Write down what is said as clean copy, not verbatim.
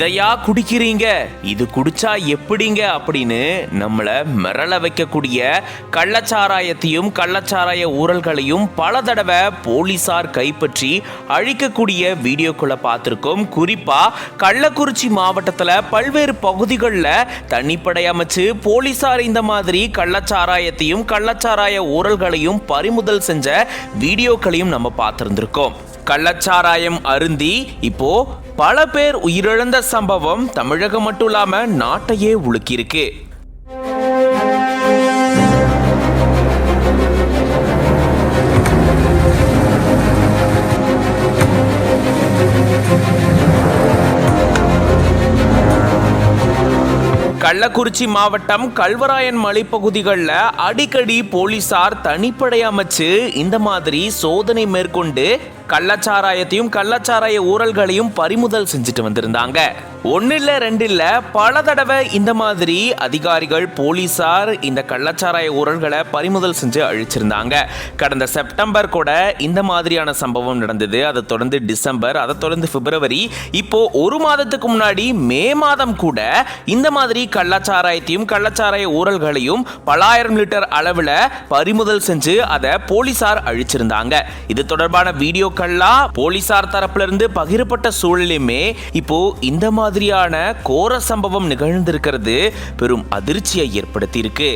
இதையா குடிக்கிறீங்க, இது குடிச்சா எப்படிங்க அப்படின்னு நம்மள மிரள வைக்கக்கூடிய கள்ளச்சாராயத்தையும் கள்ளச்சாராய ஊழல்களையும் பல தடவை போலீசார் கைப்பற்றி அழிக்கக்கூடிய வீடியோக்களை பார்த்திருக்கோம். குறிப்பா கள்ளக்குறிச்சி மாவட்டத்துல பல்வேறு பகுதிகளில் தனிப்படை அமைச்சு போலீசார் இந்த மாதிரி கள்ளச்சாராயத்தையும் கள்ளச்சாராய ஊழல்களையும் பறிமுதல் செஞ்ச வீடியோக்களையும் நம்ம பார்த்திருந்திருக்கோம். கள்ளச்சாராயம் அருந்தி இப்போ பல பேர் உயிரிழந்த சம்பவம் தமிழகம் மட்டும் இல்லாம நாட்டையே உலுக்கியிருக்கு. கள்ளக்குறிச்சி மாவட்டம் கல்வராயன் மலைப்பகுதிகளில் அடிக்கடி போலீசார் தனிப்படை அமைச்சு இந்த மாதிரி சோதனை மேற்கொண்டு கள்ளச்சாராயத்தையும் கள்ளச்சாராய ஊழல்களையும் பறிமுதல் செஞ்சுட்டு வந்திருந்தாங்க. ஒன்னு இல்ல ரெண்டு இல்ல பல தடவை இந்த மாதிரி அதிகாரிகள் போலீசார் இந்த கள்ளச்சாராய ஊழல்களை பறிமுதல் செஞ்சு அழிச்சிருந்தாங்க. கடந்த செப்டம்பர் கூட இந்த மாதிரியான சம்பவம் நடந்தது. அதை தொடர்ந்து டிசம்பர், அதை தொடர்ந்து பிப்ரவரி, இப்போ ஒரு மாதத்துக்கு முன்னாடி மே மாதம் கூட இந்த மாதிரி கள்ளச்சாராயத்தையும் கள்ளச்சாராய ஊழல்களையும் பலாயிரம் லிட்டர் அளவுல பறிமுதல் செஞ்சு அதை போலீசார் அழிச்சிருந்தாங்க. இது தொடர்பான வீடியோ போலீசார் தரப்புல இருந்து பகிரப்பட்ட சூழலுமே இப்போ இந்த மாதிரியான கோர சம்பவம் நிகழ்ந்திருக்கிறது பெரும் அதிர்ச்சியை ஏற்படுத்தி இருக்கு.